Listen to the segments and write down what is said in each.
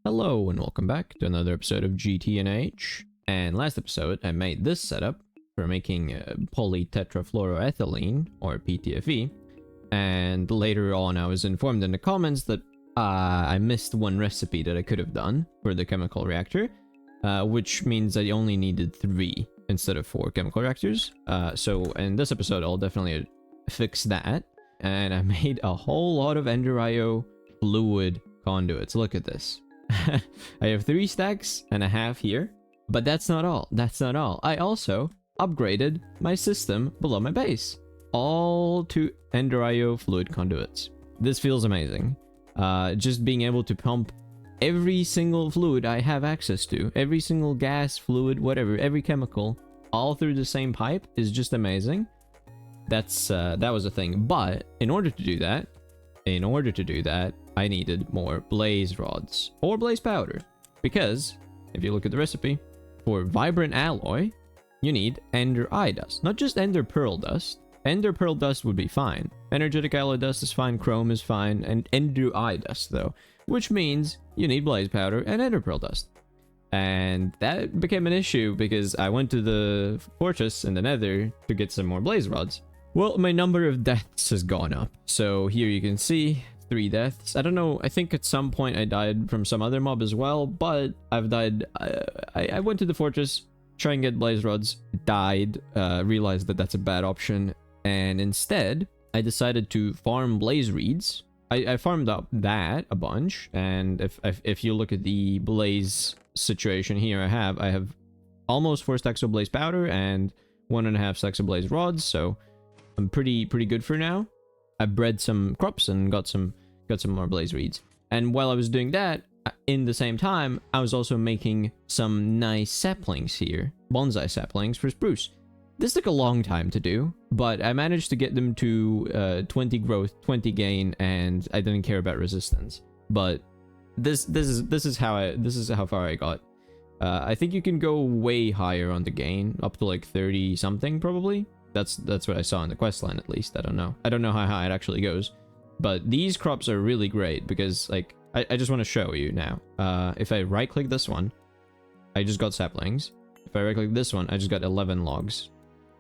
Hello and welcome back to another episode of GTNH. And last episode I made this setup for making polytetrafluoroethylene, or PTFE. And later on I was informed in the comments that I missed one recipe that I could have done for the chemical reactor, which means I only needed 3 instead of 4 chemical reactors. So in this episode I'll definitely fix that. And I made a whole lot of Ender.io fluid conduits. Look at this. I have 3 stacks and a half here, but that's not all. I also upgraded my system below my base, all to Ender.io fluid conduits. This feels amazing. Just being able to pump every single fluid I have access to, every single gas, fluid, whatever, every chemical, all through the same pipe is just amazing. That was a thing. But in order to do that, I needed more blaze rods or blaze powder, because if you look at the recipe for vibrant alloy, you need ender eye dust, not just ender pearl dust. Ender pearl dust would be fine. Energetic alloy dust is fine. Chrome is fine. And ender eye dust though, which means you need blaze powder and ender pearl dust. And that became an issue because I went to the fortress in the nether to get some more blaze rods. Well, my number of deaths has gone up. So here you can see 3 deaths. I don't know, I think at some point I died from some other mob as well, but I've died. I went to the fortress, try and get blaze rods, died, realized that that's a bad option, and instead I decided to farm blaze reeds. I farmed up that a bunch, and if you look at the blaze situation here, I have almost 4 stacks of blaze powder and 1.5 stacks of blaze rods, so I'm pretty good for now. I bred some crops and got some more blaze reeds. And while I was doing that, in the same time, I was also making some nice saplings here, bonsai saplings for spruce. This took a long time to do, but I managed to get them to 20 growth, 20 gain, and I didn't care about resistance. But this is how far I got. I think you can go way higher on the gain, up to like 30 something probably. That's what I saw in the questline, at least. I don't know how high it actually goes, but these crops are really great because, like, I just want to show you now. If I right click this one, I just got saplings. If I right click this one, I just got 11 logs.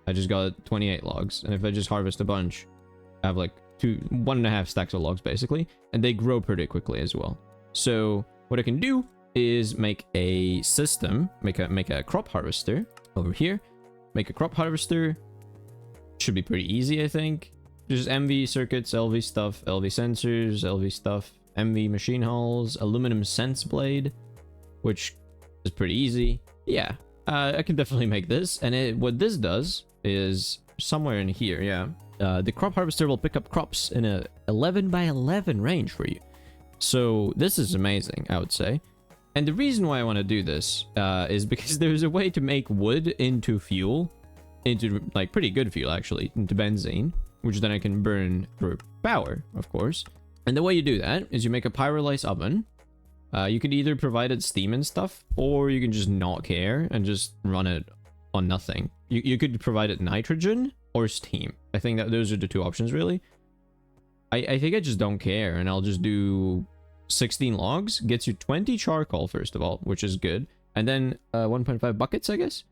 I just got 28 logs. And if I just harvest a bunch, I have like 1.5 stacks of logs basically, and they grow pretty quickly as well. So what I can do is make a system, make a crop harvester over here, make a crop harvester. Should be pretty easy, I think. Just MV circuits, LV stuff, LV sensors, LV stuff, MV machine hulls, aluminum sense blade, which is pretty easy. Yeah, I can definitely make this. And what this does is somewhere in here, yeah. The crop harvester will pick up crops in a 11 by 11 range for you. So this is amazing, I would say. And the reason why I want to do this is because there's a way to make wood into fuel. Into like pretty good fuel actually, into benzene, which then I can burn for power, of course. And the way you do that is you make a pyrolyse oven. You could either provide it steam and stuff, or you can just not care and just run it on nothing. You could provide it nitrogen or steam. I think that those are the 2 options really. I think I just don't care, and I'll just do 16 logs. Gets you 20 charcoal first of all, which is good, and then 1.5 buckets, I guess.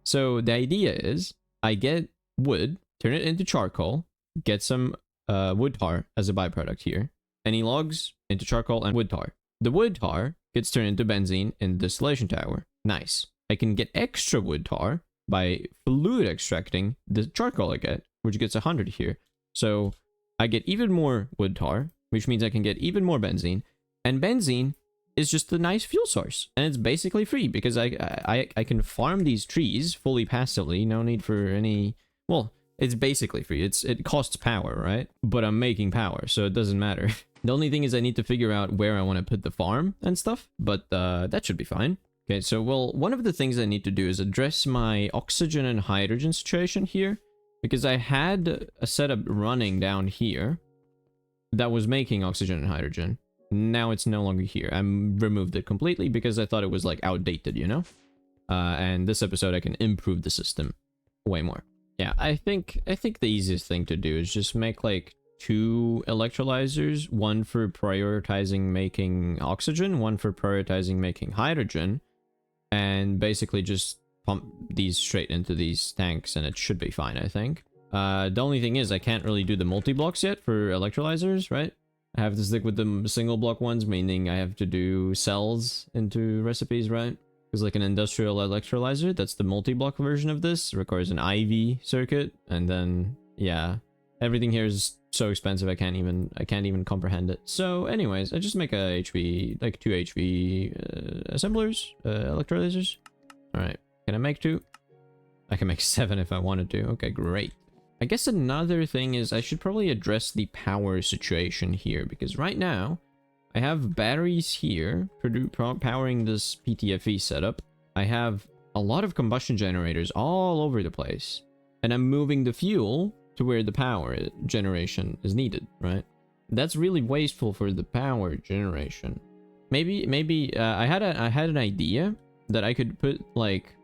So the idea is I get wood, turn it into charcoal, get some wood tar as a byproduct here. Any logs into charcoal and wood tar. The wood tar gets turned into benzene in the distillation tower. Nice. I can get extra wood tar by fluid extracting the charcoal I get, which gets 100 here. So I get even more wood tar, which means I can get even more benzene. And benzene is just a nice fuel source, and it's basically free because I can farm these trees fully passively. No need for any, well, it's basically free. It costs power, right? But I'm making power, so it doesn't matter. The only thing is I need to figure out where I want to put the farm and stuff, but that should be fine. Okay, so well, one of the things I need to do is address my oxygen and hydrogen situation here, because I had a setup running down here that was making oxygen and hydrogen. Now it's no longer here. I removed it completely because I thought it was like outdated, you know? And this episode I can improve the system way more. Yeah, I think the easiest thing to do is just make like 2 electrolyzers, one for prioritizing making oxygen, one for prioritizing making hydrogen, and basically just pump these straight into these tanks and it should be fine, I think. The only thing is I can't really do the multi-blocks yet for electrolyzers, right? I have to stick with the single block ones, meaning I have to do cells into recipes, right? Because like an industrial electrolyzer, that's the multi-block version of this, requires an IV circuit, and then yeah, everything here is so expensive I can't even comprehend it. So anyways, I just make a HV, like 2 HV assemblers, electrolyzers. All right, can I make 2? I can make 7 if I wanted to. Okay, great. I guess another thing is I should probably address the power situation here, because right now I have batteries here powering this PTFE setup. I have a lot of combustion generators all over the place, and I'm moving the fuel to where the power generation is needed, right? That's really wasteful for the power generation. Maybe I had an idea that I could put, like,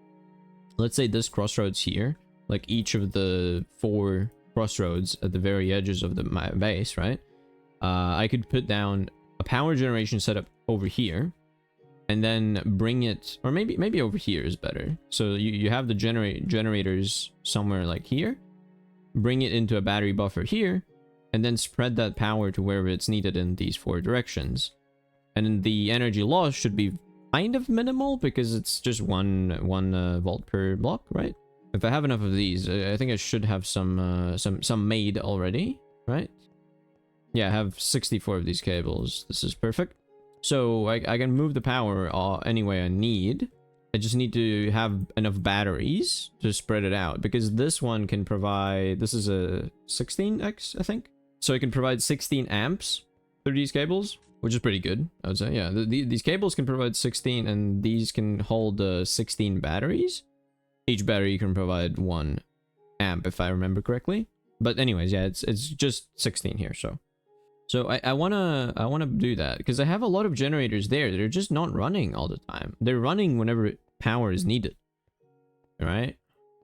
let's say this crossroads here, like each of the 4 crossroads at the very edges of my base, right? I could put down a power generation setup over here, and then bring it, or maybe over here is better. So you have the generators somewhere like here, bring it into a battery buffer here, and then spread that power to wherever it's needed in these 4 directions. And the energy loss should be kind of minimal because it's just one volt per block, right? If I have enough of these, I think I should have some made already, right? Yeah, I have 64 of these cables. This is perfect. So I can move the power any way I need. I just need to have enough batteries to spread it out, because this one can provide, this is a 16x, I think. So it can provide 16 amps through these cables, which is pretty good, I would say. Yeah, these cables can provide 16, and these can hold 16 batteries. Each battery can provide 1 amp, if I remember correctly. But anyways, yeah, it's just 16 here, so I wanna do that, because I have a lot of generators there that are just not running all the time. They're running whenever power is needed. All right.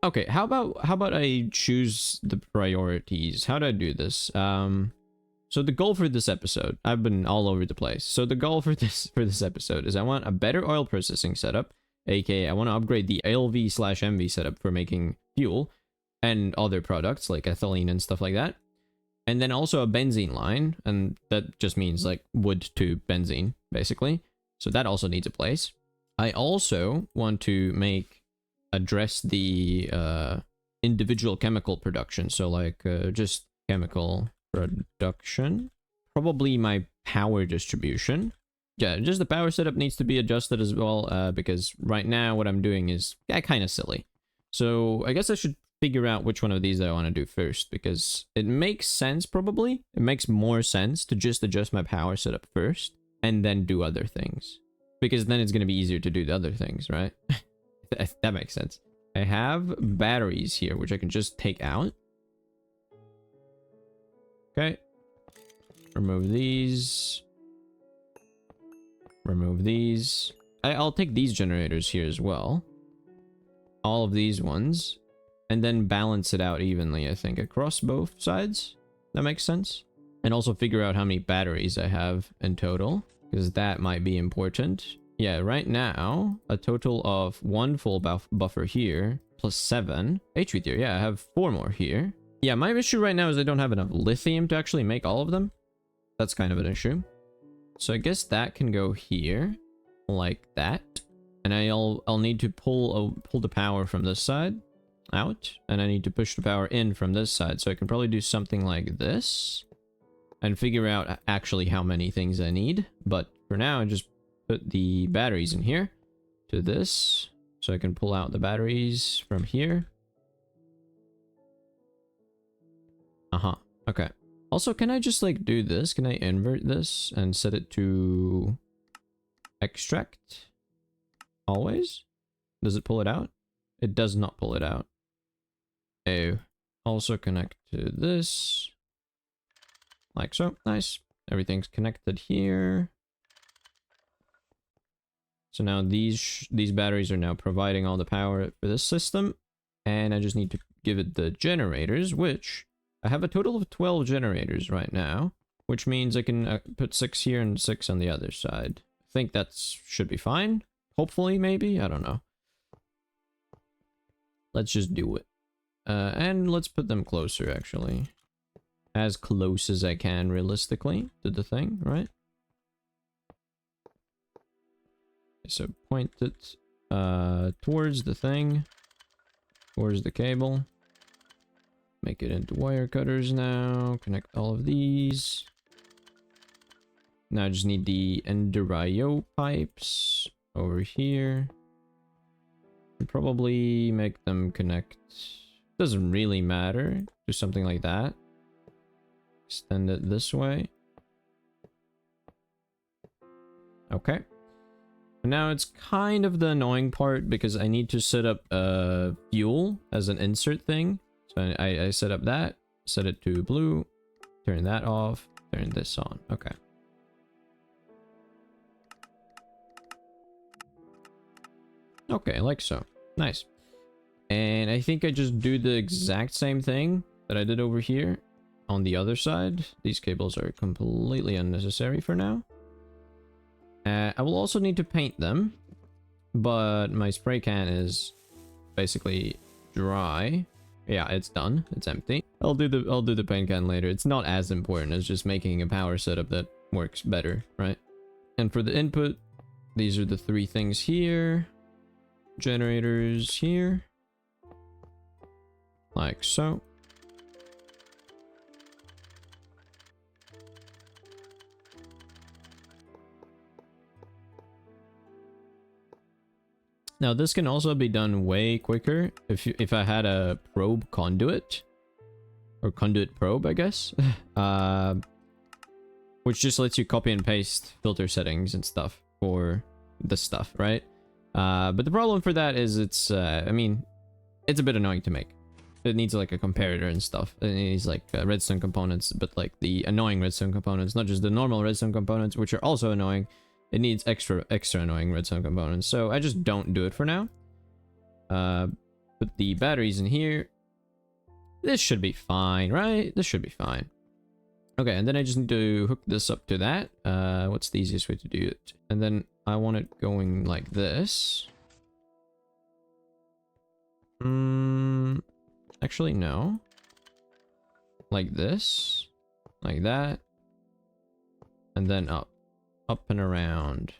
Okay. How about I choose the priorities? How do I do this? So the goal for this episode, I've been all over the place. So the goal for this episode is I want a better oil processing setup, aka I want to upgrade the LV/MV setup for making fuel and other products like ethylene and stuff like that. And then also a benzene line, and that just means like wood to benzene, basically. So that also needs a place. I also want to address the individual chemical production. So like just chemical production. Probably my power distribution. Yeah, just the power setup needs to be adjusted as well, because right now what I'm doing is kind of silly. So I guess I should figure out which one of these I want to do first, because it makes sense probably. It makes more sense to just adjust my power setup first and then do other things, because then it's going to be easier to do the other things, right? That makes sense. I have batteries here, which I can just take out. Okay. Remove these. Remove these. I'll take these generators here as well. All of these ones. And then balance it out evenly, I think, across both sides. That makes sense. And also figure out how many batteries I have in total, because that might be important. Yeah, right now, a total of 1 full buffer here, plus 7. HV tier, yeah, I have 4 more here. Yeah, my issue right now is I don't have enough lithium to actually make all of them. That's kind of an issue. So I guess that can go here, like that. And I'll need to pull the power from this side out, and I need to push the power in from this side. So I can probably do something like this and figure out actually how many things I need. But for now, I just put the batteries in here to this, so I can pull out the batteries from here. Okay. Also, can I just like do this? Can I invert this and set it to extract always? Does it pull it out? It does not pull it out. Oh, also connect to this like so. Nice. Everything's connected here. So now these batteries are now providing all the power for this system, and I just need to give it the generators, which I have a total of 12 generators right now, which means I can put 6 here and 6 on the other side. I think that should be fine. Hopefully, maybe? I don't know. Let's just do it. And let's put them closer, actually. As close as I can, realistically, to the thing, right? So point it towards the thing. Towards the cable. Make it into wire cutters now. Connect all of these. Now I just need the Endurio pipes over here. And probably make them connect. Doesn't really matter. Do something like that. Extend it this way. Okay. Now it's kind of the annoying part because I need to set up fuel as an insert thing. So I set up that, set it to blue, turn that off, turn this on. Okay. Okay, like so. Nice. And I think I just do the exact same thing that I did over here on the other side. These cables are completely unnecessary for now. I will also need to paint them, but my spray can is basically dry. Yeah, it's done. It's empty. I'll do the paint can later. It's not as important as just making a power setup that works better, right? And for the input, these are the 3 things here. Generators here. Like so. Now this can also be done way quicker if I had a probe conduit. Or conduit probe, I guess. Which just lets you copy and paste filter settings and stuff for the stuff, right? But the problem for that is it's, I mean, it's a bit annoying to make. It needs like a comparator and stuff. It needs like redstone components, but like the annoying redstone components, not just the normal redstone components, which are also annoying. It needs extra annoying redstone components. So I just don't do it for now. Put the batteries in here. This should be fine, right? This should be fine. Okay, and then I just need to hook this up to that. What's the easiest way to do it? And then I want it going like this. Actually, no. Like this. Like that. And then up. Up and around.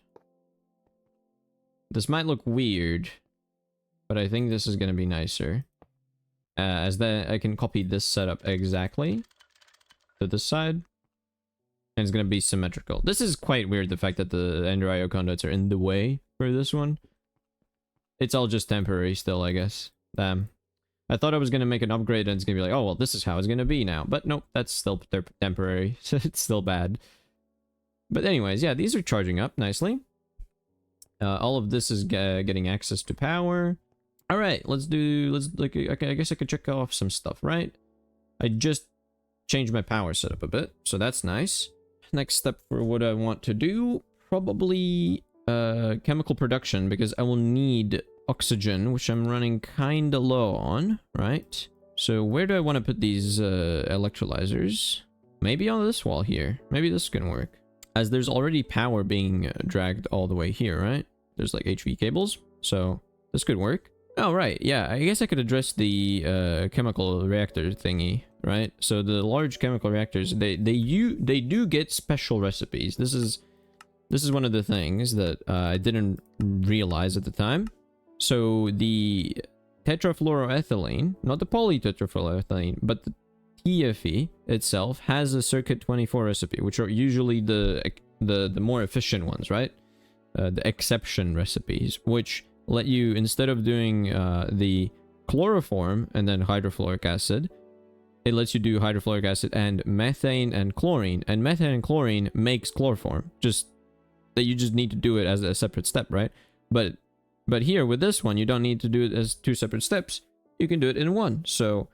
This might look weird, but I think this is going to be nicer. As that I can copy this setup exactly to this side. And it's going to be symmetrical. This is quite weird, the fact that the Ender IO conduits are in the way for this one. It's all just temporary still, I guess. I thought I was going to make an upgrade and it's going to be like, oh, well, this is how it's going to be now. But nope, that's still temporary. So it's still bad. But anyways, yeah, these are charging up nicely. All of this is getting access to power. All right, okay, I guess I could check off some stuff, right? I just changed my power setup a bit, so that's nice. Next step for what I want to do, probably chemical production, because I will need oxygen, which I'm running kind of low on, right? So where do I want to put these electrolyzers? Maybe on this wall here. Maybe this can work. As there's already power being dragged all the way here, right? There's like HV cables, so this could work. Oh, right, yeah, I guess I could address the chemical reactor thingy, right? So the large chemical reactors, they do get special recipes. This is one of the things that I didn't realize at the time. So the tetrafluoroethylene, not the polytetrafluoroethylene, but the TFE itself has a circuit 24 recipe, which are usually the more efficient ones, right? The exception recipes, which let you, instead of doing the chloroform and then hydrofluoric acid, it lets you do hydrofluoric acid and methane and chlorine. And methane and chlorine makes chloroform. Just that you just need to do it as a separate step, right? But here with this one, you don't need to do it as 2 separate steps. You can do it in one. So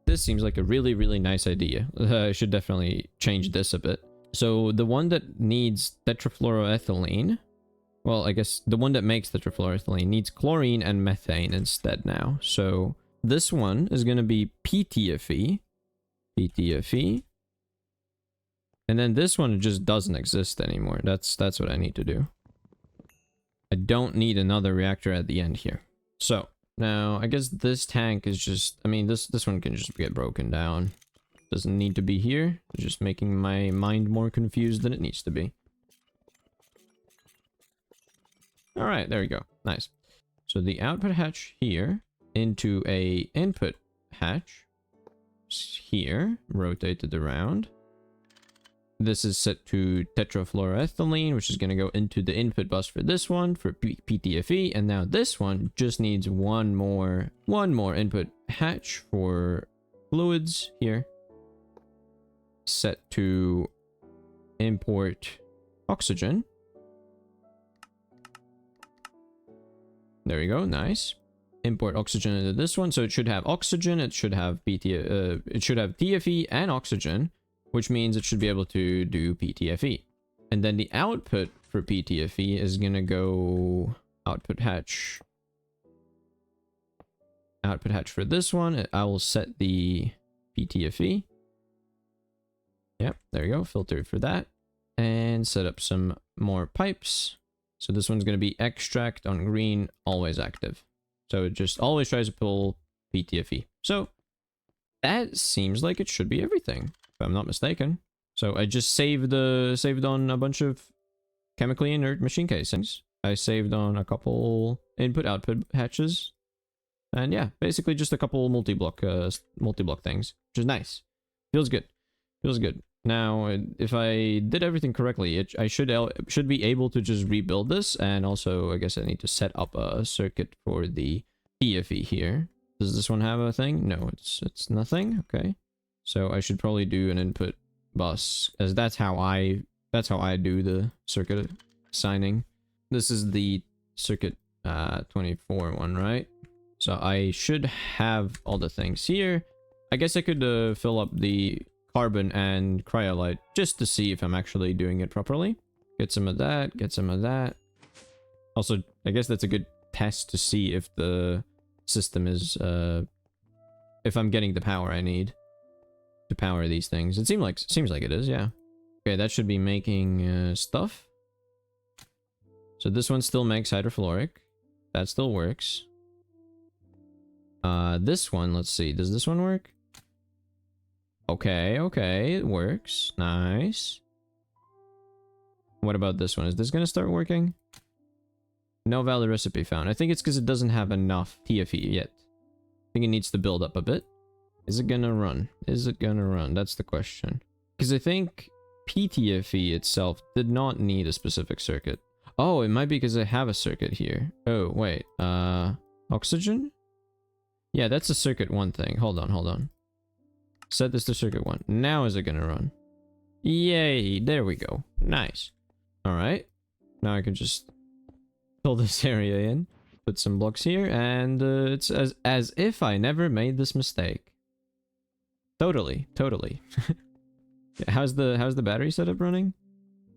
this seems like a really, really nice idea. I should definitely change this a bit. So the one that needs tetrafluoroethylene, well, I guess the one that makes tetrafluoroethylene needs chlorine and methane instead now. So this one is going to be PTFE. PTFE. And then this one just doesn't exist anymore. That's what I need to do. I don't need another reactor at the end here. So now I guess this tank is just, I mean, this one can just get broken down. Doesn't need to be here. It's just making my mind more confused than it needs to be. All right, there we go. Nice. So the output hatch here into a input hatch here, rotated around. This is set to tetrafluoroethylene, which is going to go into the input bus for this one, for PTFE. And now this one just needs one more input hatch for fluids here. Set to import oxygen. There we go, nice. Import oxygen into this one, so it should have oxygen, it should have TFE and oxygen, which means it should be able to do PTFE. And then the output for PTFE is gonna go output hatch for this one. I will set the PTFE. Yep, there we go, filter for that. And set up some more pipes. So this one's gonna be extract on green, always active. So it just always tries to pull PTFE. So that seems like it should be everything, if I'm not mistaken. So I just saved on a bunch of chemically inert machine casings. I saved on a couple input-output hatches. And yeah, basically just a couple multi-block things, which is nice. Feels good. Feels good. Now, if I did everything correctly, I should be able to just rebuild this, and also I guess I need to set up a circuit for the TFE here. Does this one have a thing? No, it's nothing. Okay, so I should probably do an input bus, as that's how I do the circuit assigning. This is the circuit 24 one, right? So I should have all the things here. I guess I could fill up the carbon and cryolite just to see if I'm actually doing it properly. Get some of that, get some of that. Also, I guess that's a good test to see if the system is if I'm getting the power I need to power these things. It seems like it is, yeah. Okay, that should be making stuff. So this one still makes hydrofluoric. That still works. This one, let's see, does this one work? Okay, it works. Nice. What about this one? Is this gonna start working? No valid recipe found. I think it's because it doesn't have enough TFE yet. I think it needs to build up a bit. Is it gonna run? Is it gonna run? That's the question. Because I think PTFE itself did not need a specific circuit. Oh, it might be because I have a circuit here. Oh, wait. Oxygen? Yeah, that's a circuit 1 thing. Hold on. Set this to circuit 1. Now is it gonna run? Yay, there we go. Nice. Alright. Now I can just fill this area in. Put some blocks here, and it's as if I never made this mistake. Totally. How's the battery setup running?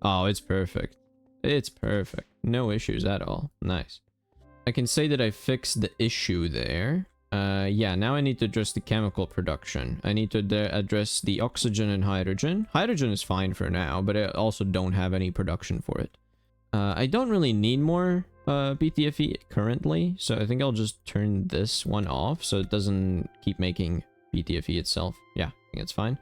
Oh, it's perfect. It's perfect. No issues at all. Nice. I can say that I fixed the issue there. Yeah, now I need to address the chemical production. I need to address the oxygen and hydrogen. Hydrogen is fine for now, but I also don't have any production for it. I don't really need more PTFE currently, so I think I'll just turn this one off so it doesn't keep making PTFE itself. Yeah, I think it's fine.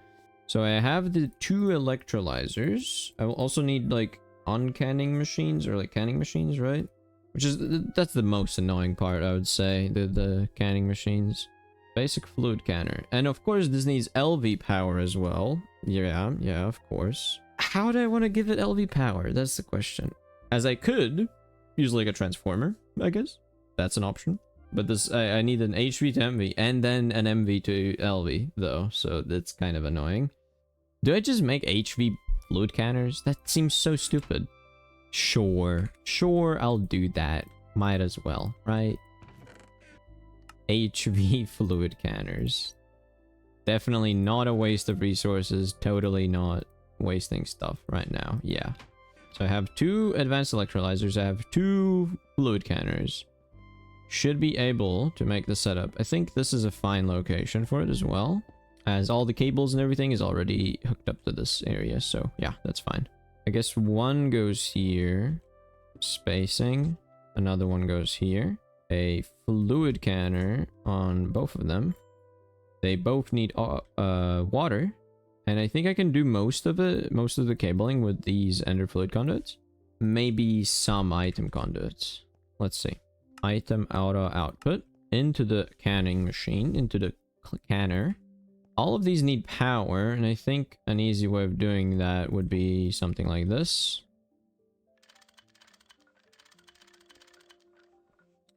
So I have the 2 electrolyzers. I will also need like on-canning machines, or like canning machines, right? That's the most annoying part, I would say, the canning machines. Basic fluid canner. And of course this needs LV power as well. Yeah, of course. How do I want to give it LV power? That's the question. As I could use like a transformer, I guess. That's an option. But this, I need an HV to MV and then an MV to LV though, so that's kind of annoying. Do I just make HV fluid canners? That seems so stupid. Sure, I'll do that. Might as well, right? HV fluid canners. Definitely not a waste of resources. Totally not wasting stuff right now. Yeah. So I have 2 advanced electrolyzers. I have 2 fluid canners. Should be able to make the setup. I think this is a fine location for it as well. as all the cables and everything is already hooked up to this area. So yeah, that's fine. I guess one goes here, spacing. Another one goes here. A fluid canner on both of them. They both need water. And I think I can do most of it, most of the cabling with these ender fluid conduits. Maybe some item conduits. Let's see. Item auto output into the canning machine, into the canner. All of these need power, and I think an easy way of doing that would be something like this.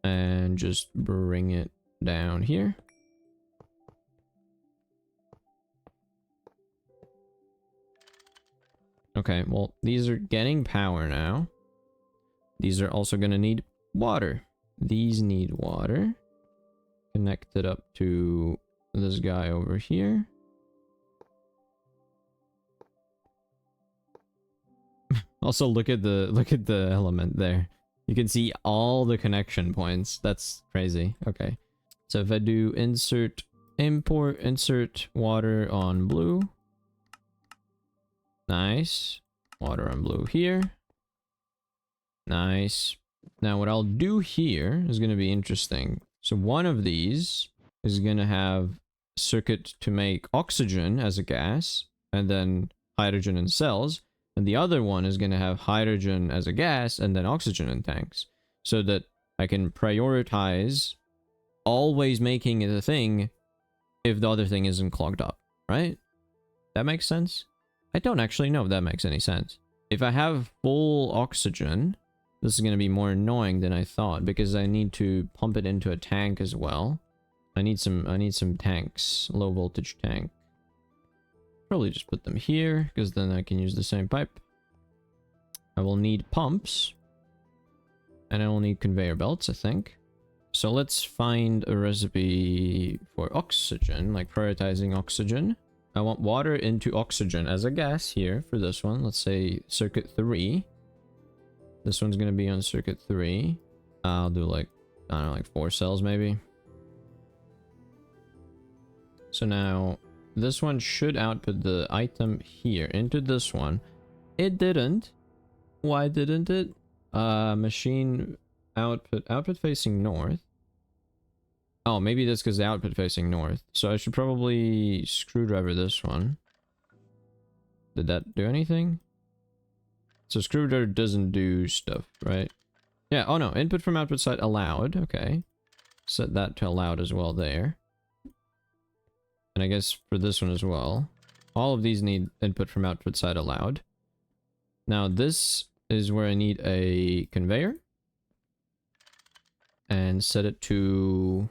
And just bring it down here. Okay, well, these are getting power now. These are also going to need water. These need water. Connect it up to this guy over here. Also, look at the element there. You can see all the connection points. That's crazy. Okay. So if I do insert import, insert water on blue. Nice. Water on blue here. Nice. Now what I'll do here is going to be interesting. So one of these is going to have circuit to make oxygen as a gas, and then hydrogen in cells. And the other one is going to have hydrogen as a gas, and then oxygen in tanks. So that I can prioritize always making it a thing if the other thing isn't clogged up, right? That makes sense? I don't actually know if that makes any sense. If I have full oxygen, this is going to be more annoying than I thought, because I need to pump it into a tank as well. I need some tanks, low voltage tank. Probably just put them here, because then I can use the same pipe. I will need pumps. And I will need conveyor belts, I think. So let's find a recipe for oxygen, like prioritizing oxygen. I want water into oxygen as a gas here for this one. Let's say circuit 3. This one's going to be on circuit 3. I'll do like, I don't know, like 4 cells maybe. So now this one should output the item here into this one. It didn't. Why didn't it? Machine output facing north. Oh, maybe that's because the output facing north. So I should probably screwdriver this one. Did that do anything? So screwdriver doesn't do stuff, right? Yeah, oh no, input from output side allowed. Okay. Set that to allowed as well there. And I guess for this one as well. All of these need input from output side allowed. Now this is where I need a conveyor. And set it to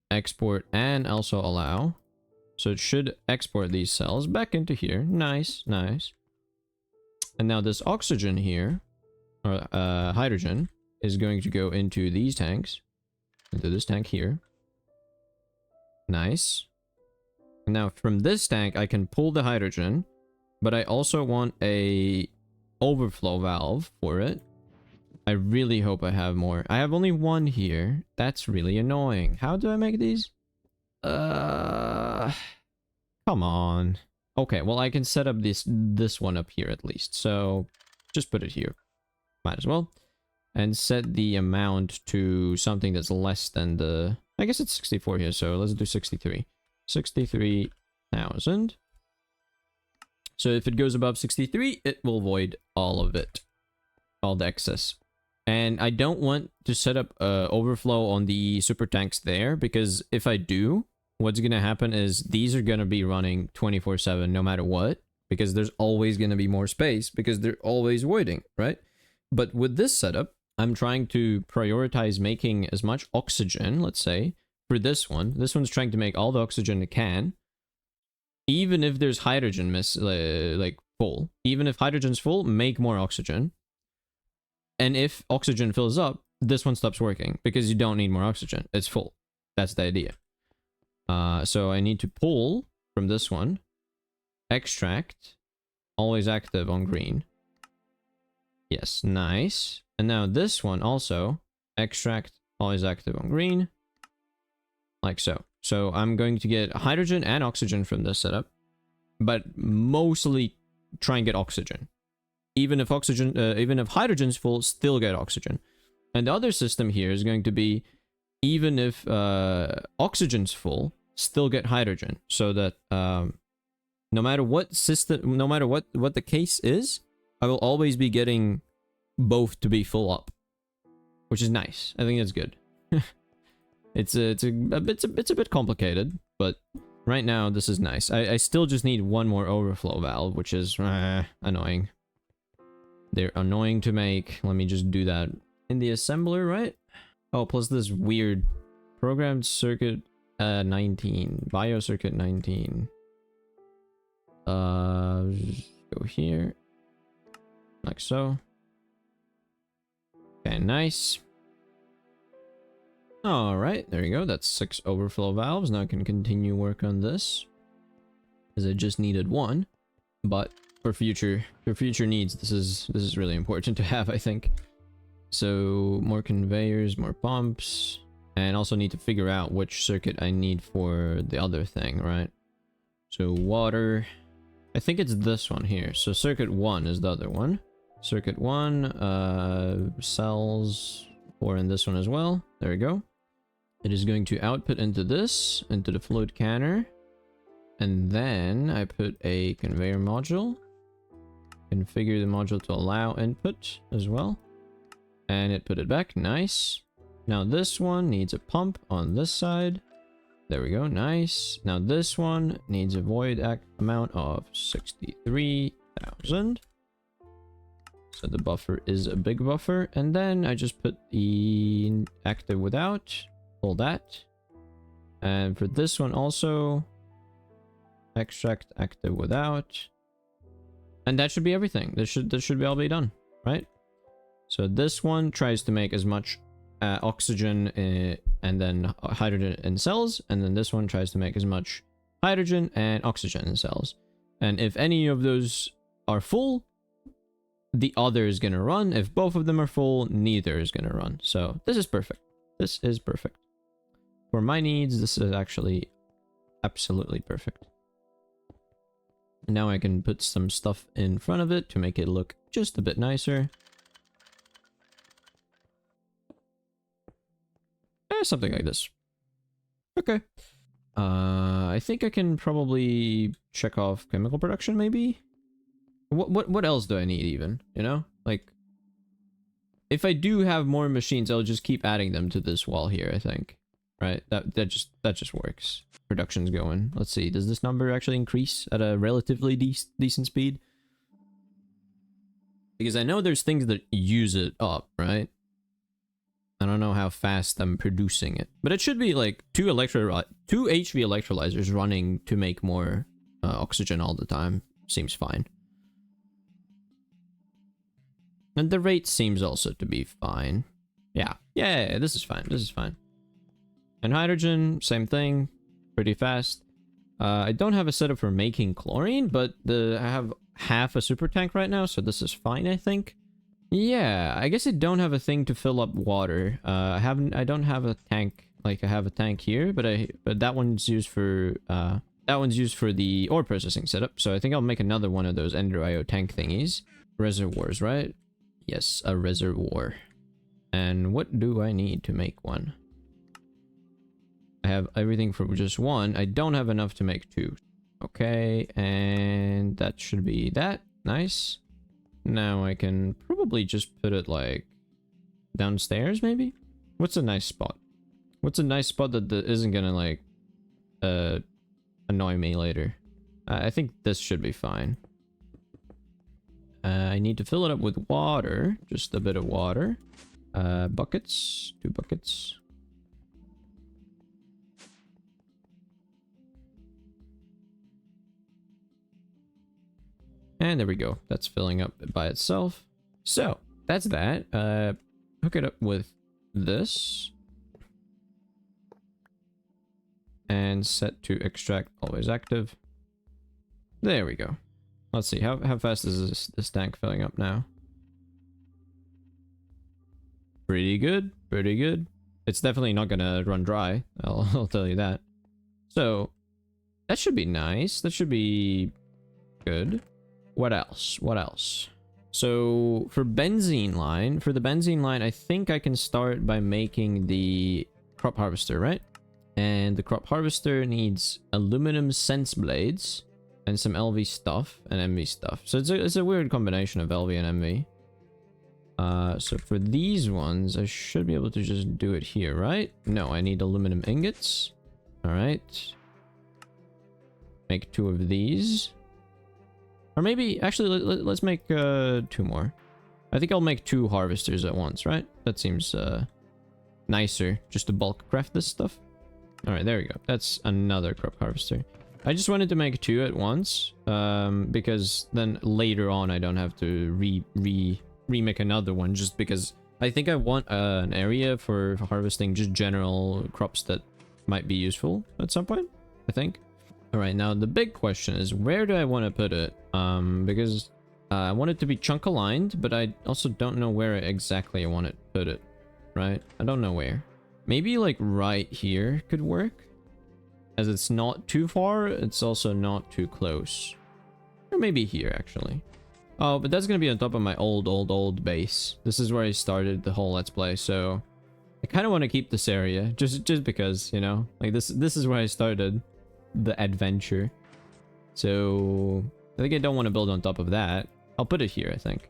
export and also allow. So it should export these cells back into here. Nice, nice. And now this oxygen here, or hydrogen, is going to go into these tanks. Into this tank here. Nice. And now from this tank, I can pull the hydrogen, but I also want a overflow valve for it. I really hope I have more. I have only one here. That's really annoying. How do I make these? Come on. Okay, well I can set up this one up here at least. So just put it here. Might as well. And set the amount to something that's less than the... I guess it's 64 here, so let's do 63. 63,000. So if it goes above 63, it will void all of it. All the excess. And I don't want to set up overflow on the super tanks there, because if I do, what's going to happen is these are going to be running 24/7 no matter what, because there's always going to be more space because they're always voiding, right? But with this setup, I'm trying to prioritize making as much oxygen, let's say, for this one. This one's trying to make all the oxygen it can. Even if there's hydrogen like full. Even if hydrogen's full, make more oxygen. And if oxygen fills up, this one stops working because you don't need more oxygen. It's full. That's the idea. So I need to pull from this one. Extract. Always active on green. Yes, nice. And now this one also. Extract. Always active on green. Like so. So I'm going to get hydrogen and oxygen from this setup, but mostly try and get oxygen. Even if hydrogen's full, still get oxygen. And the other system here is going to be, even if oxygen's full, still get hydrogen, so that no matter what the case is, I will always be getting both to be full up, which is nice. I think that's good. It's a bit complicated, but right now this is nice. I still just need one more overflow valve, which is annoying. They're annoying to make. Let me just do that in the assembler, right? Oh, plus this weird programmed circuit 19, biocircuit 19. Go here, like so. Okay, nice. All right, there you go. That's 6 overflow valves. Now I can continue work on this, because I just needed one. But for future needs, this is really important to have, I think. So more conveyors, more pumps, and also need to figure out which circuit I need for the other thing, right? So water, I think it's this one here. So circuit 1 is the other one. Circuit 1, cells 4 in this one as well. There we go. It is going to output into this, into the fluid canner. And then I put a conveyor module. Configure the module to allow input as well. And it put it back. Nice. Now this one needs a pump on this side. There we go. Nice. Now this one needs a void amount of 63,000. So the buffer is a big buffer. And then I just put the active without. Pull that. And for this one also, extract active without. And that should be everything. This should be all be done, right? So this one tries to make as much oxygen and then hydrogen in cells, and then this one tries to make as much hydrogen and oxygen in cells. And if any of those are full, the other is gonna run. If both of them are full, neither is gonna run. So this is perfect. This is perfect. For my needs, this is actually absolutely perfect. Now I can put some stuff in front of it to make it look just a bit nicer. Something like this. Okay. I think I can probably check off chemical production, maybe? What else do I need even, you know? Like, if I do have more machines, I'll just keep adding them to this wall here, I think. Right? That just works. Production's going. Let's see. Does this number actually increase at a relatively decent speed? Because I know there's things that use it up, right? I don't know how fast I'm producing it, but it should be like two HV electrolyzers running to make more oxygen all the time. Seems fine. And the rate seems also to be fine. Yeah, this is fine. This is fine. And hydrogen, same thing, pretty fast. I don't have a setup for making chlorine, but I have half a super tank right now, so this is fine, I think. Yeah, I guess I don't have a thing to fill up water. I don't have a tank. Like I have a tank here, but that one's used for the ore processing setup. So I think I'll make another one of those Ender IO tank thingies. Reservoirs, right? Yes, a reservoir. And what do I need to make one? I have everything for just one. I don't have enough to make 2. Okay, and that should be that. Nice. Now I can probably just put it like downstairs, maybe? What's a nice spot? What's a nice spot that isn't gonna like annoy me later? I think this should be fine. I need to fill it up with water, just a bit of water. Buckets, 2 buckets. And there we go. That's filling up by itself. So that's that. Hook it up with this. And set to extract always active. There we go. Let's see. How fast is this tank filling up now? Pretty good. Pretty good. It's definitely not gonna run dry. I'll tell you that. So that should be nice. That should be good. What else? What else? So for the benzene line, I think I can start by making the crop harvester, right? And the crop harvester needs aluminum sense blades and some LV stuff and MV stuff. So it's a weird combination of LV and MV. So for these ones, I should be able to just do it here, right? No, I need aluminum ingots. All right. Make 2 of these. Or maybe, actually, let's make 2 more. I think I'll make 2 harvesters at once, right? That seems nicer, just to bulk craft this stuff. All right, there we go. That's another crop harvester. I just wanted to make 2 at once, because then later on I don't have to remake another one, just because I think I want an area for harvesting just general crops that might be useful at some point, I think. All right, now the big question is, where do I want to put it? Because I want it to be chunk aligned, but I also don't know where exactly I want to put it, right? I don't know where. Maybe like right here could work, as it's not too far, it's also not too close. Or maybe here, actually. Oh, but that's gonna be on top of my old base. This is where I started the whole Let's Play, so I kind of want to keep this area, just because, you know, like this is where I started the adventure. So I think I don't want to build on top of that. I'll put it here, I think.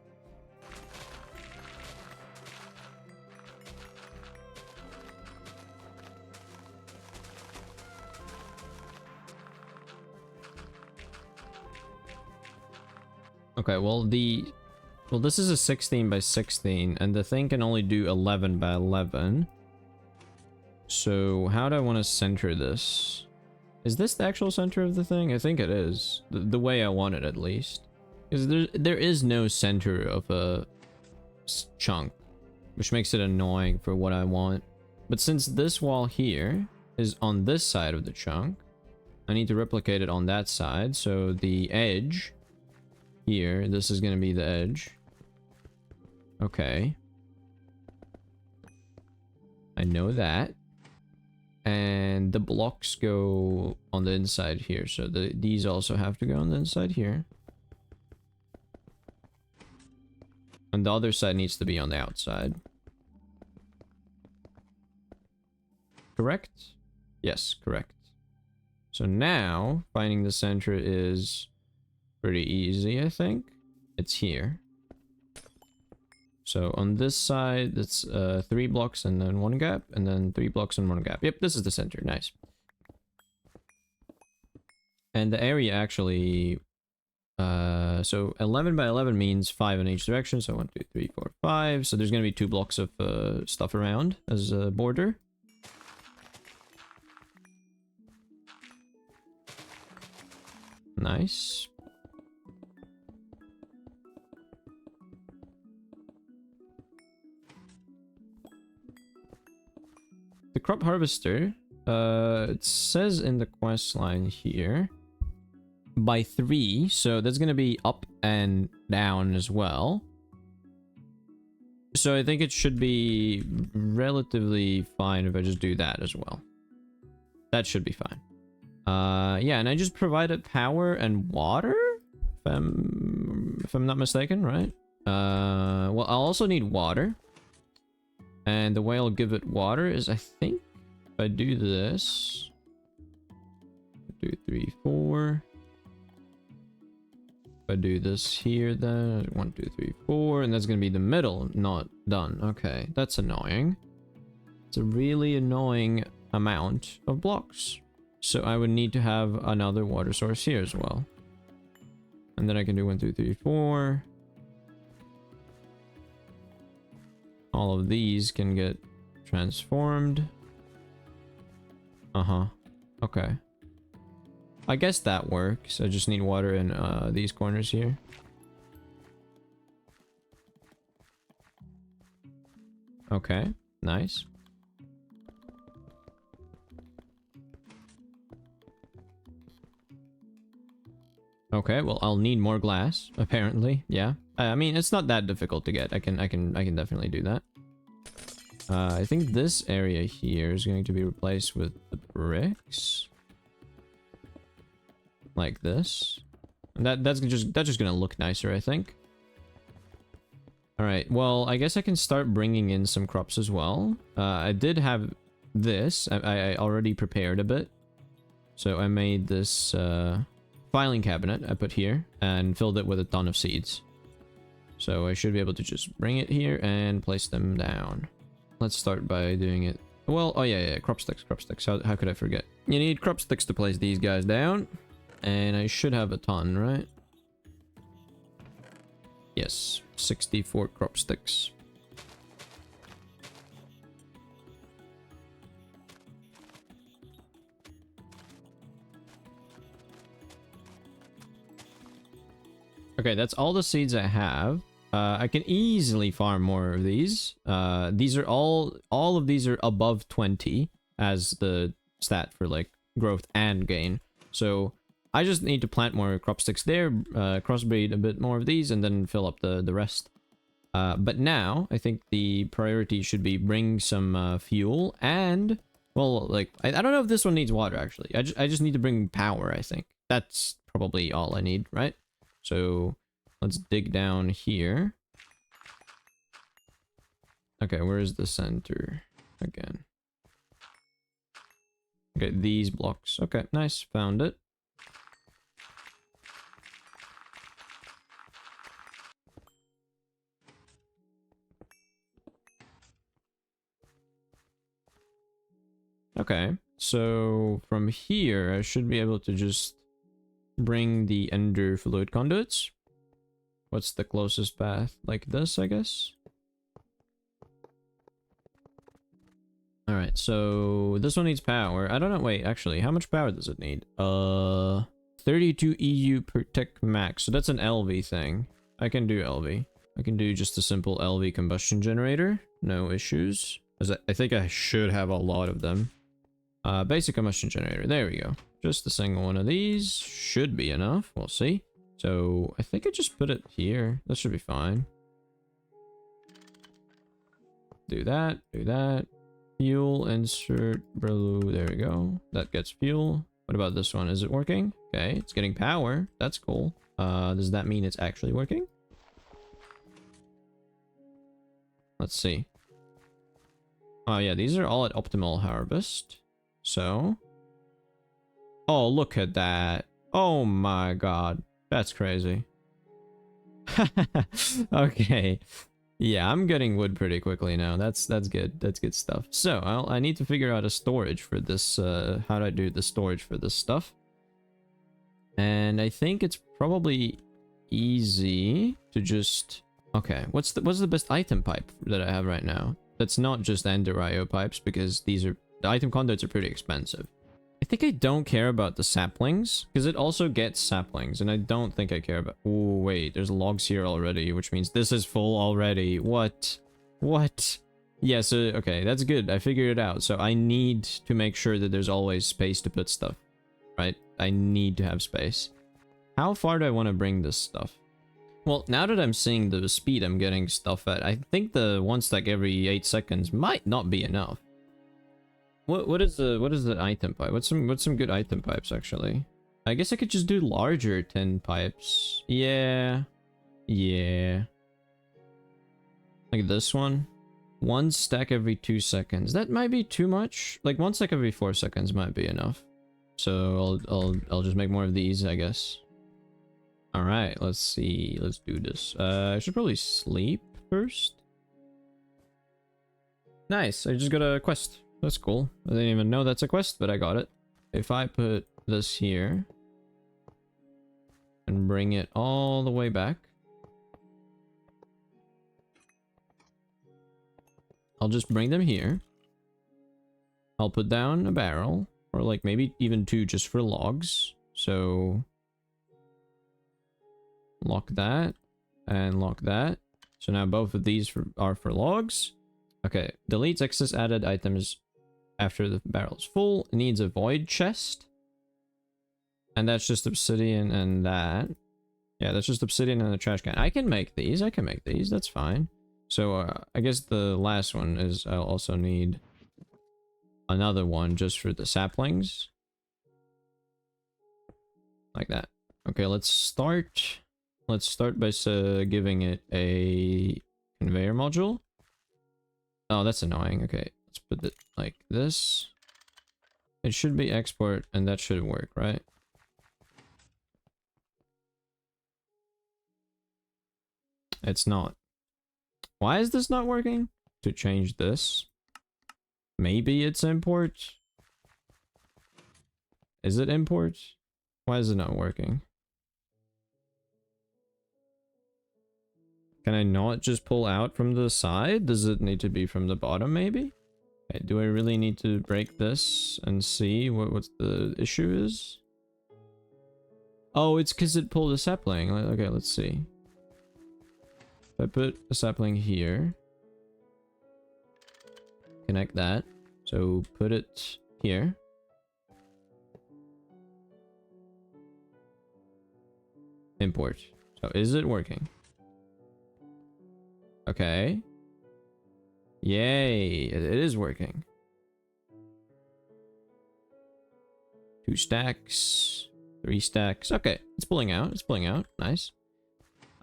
Okay, well this is a 16 by 16 and the thing can only do 11 by 11. So how do I want to center this? Is this the actual center of the thing? I think it is. The way I want it, at least. Because there is no center of a chunk, which makes it annoying for what I want. But since this wall here is on this side of the chunk, I need to replicate it on that side. So the edge here, this is going to be the edge. Okay. I know that. And the blocks go on the inside here, so these also have to go on the inside here. And the other side needs to be on the outside. Correct? Yes, correct. So now, finding the center is pretty easy, I think. It's here. So on this side, it's 3 blocks and then 1 gap, and then 3 blocks and 1 gap. Yep, this is the center. Nice. And the area actually, so 11 by 11 means 5 in each direction. So 1, 2, 3, 4, 5. So there's going to be 2 blocks of stuff around as a border. Nice. The crop harvester, it says in the quest line here, by 3, so that's gonna be up and down as well. So I think it should be relatively fine if I just do that as well. That should be fine. Yeah, and I just provided power and water, if I'm not mistaken, right? Well, I'll also need water. And the way I'll give it water is, I think, if I do this, 2, 3, 4. If I do this here, then 1, 2, 3, 4, and that's gonna be the middle, not done. Okay, that's annoying. It's a really annoying amount of blocks. So I would need to have another water source here as well. And then I can do 1, 2, 3, 4. All of these can get transformed. Okay. I guess that works. I just need water in these corners here. Okay, nice. Okay, well, I'll need more glass, apparently. Yeah. I mean, it's not that difficult to get. I can definitely do that. I think this area here is going to be replaced with the bricks. like this. And that's just gonna look nicer, I think. All right, well, I guess I can start bringing in some crops as well. I did have this. I already prepared a bit. So I made this filing cabinet I put here and filled it with a ton of seeds. So I should be able to just bring it here and place them down. Let's start by doing it. Well, oh yeah, crop sticks. How could I forget? You need crop sticks to place these guys down. And I should have a ton, right? Yes, 64 crop sticks. Okay, that's all the seeds I have. I can easily farm more of these. These are all of these are above 20 as the stat for like growth and gain. So I just need to plant more crop sticks there, crossbreed a bit more of these, and then fill up the rest. But now I think the priority should be bring some fuel and, well, like I don't know if this one needs water actually. I just need to bring power. I think that's probably all I need, right? So let's dig down here. Okay, where is the center again? Okay, these blocks. Okay, nice, found it. Okay, so from here I should be able to just bring the ender fluid conduits. What's the closest path? Like this, I guess? Alright, so this one needs power. I don't know, wait, actually, how much power does it need? 32 EU per tick max. So that's an LV thing. I can do LV. I can do just a simple LV combustion generator. No issues. As I think I should have a lot of them. Basic combustion generator. There we go. Just a single one of these should be enough. We'll see. So I think I just put it here. That should be fine. Do that. Do that. Fuel, insert, blue. There we go. That gets fuel. What about this one? Is it working? Okay, it's getting power. That's cool. Does that mean it's actually working? Let's see. Oh yeah, these are all at optimal harvest. So. Oh, look at that. Oh my god. That's crazy. Okay. Yeah, I'm getting wood pretty quickly now. That's good. That's good stuff. So, I need to figure out a storage for this. How do I do the storage for this stuff? And I think it's probably easy to just... Okay, what's the best item pipe that I have right now? That's not just Ender IO pipes, because these are... The item conduits are pretty expensive. I think I don't care about the saplings, because it also gets saplings, and I don't think I care about... Oh, wait, there's logs here already, which means this is full already. What? What? Yeah, so, okay, that's good. I figured it out. So I need to make sure that there's always space to put stuff, right? I need to have space. How far do I want to bring this stuff? Well, now that I'm seeing the speed I'm getting stuff at, I think the one stack every 8 seconds might not be enough. What is the item pipe? What's some good item pipes actually? I guess I could just do larger tin pipes. Yeah. Yeah. Like this one. One stack every 2 seconds. That might be too much. Like 1 stack every 4 seconds might be enough. So I'll just make more of these, I guess. All right, let's see. Let's do this. I should probably sleep first. Nice. I just got a quest. That's cool. I didn't even know that's a quest, but I got it. If I put this here and bring it all the way back, I'll just bring them here. I'll put down a barrel, or like maybe even 2 just for logs. So lock that and lock that. So now both of these are for logs. Okay, deletes excess added items after the barrel is full. It needs a void chest. And that's just obsidian and that. Yeah, that's just obsidian and a trash can. I can make these. That's fine. So I guess the last one is I'll also need another one just for the saplings. like that. Okay, let's start. Let's start by giving it a conveyor module. Oh, that's annoying. Okay, let's put it like this. It should be export, and that should work, right? It's not. Why is this not working? To change this. Maybe it's import. Is it import? Why is it not working? Can I not just pull out from the side? Does it need to be from the bottom, maybe? Okay, do I really need to break this and see what the issue is? Oh, it's because it pulled a sapling. Okay, let's see. If I put a sapling here, connect that. So put it here. Import. So is it working? Okay. Yay, it is working. 2 stacks, 3 stacks. Okay, it's pulling out. It's pulling out. Nice.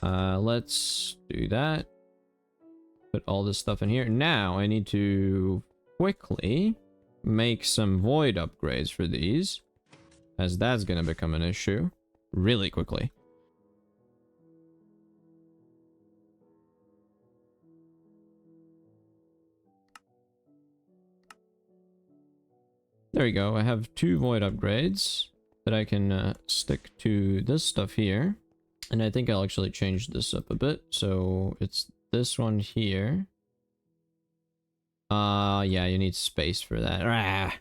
Let's do that. Put all this stuff in here. Now I need to quickly make some void upgrades for these, as that's gonna become an issue really quickly. There we go. I have 2 void upgrades that I can stick to this stuff here. And I think I'll actually change this up a bit. So it's this one here. Yeah, you need space for that. Ah!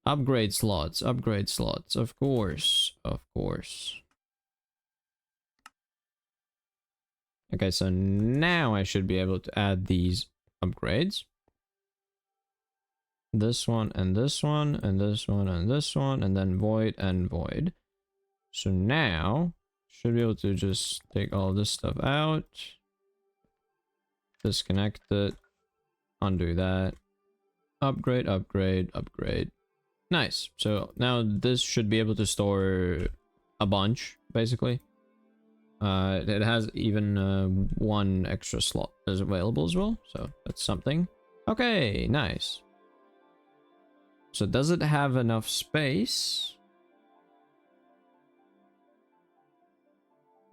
Upgrade slots, of course, of course. Okay, so now I should be able to add these upgrades. This one, and this one, and this one, and this one, and then void and void. So now, should be able to just take all this stuff out. Disconnect it. Undo that. Upgrade, upgrade, upgrade. Nice. So now this should be able to store a bunch, basically. It has even 1 extra slot is available as well, so that's something. Okay, nice. So does it have enough space?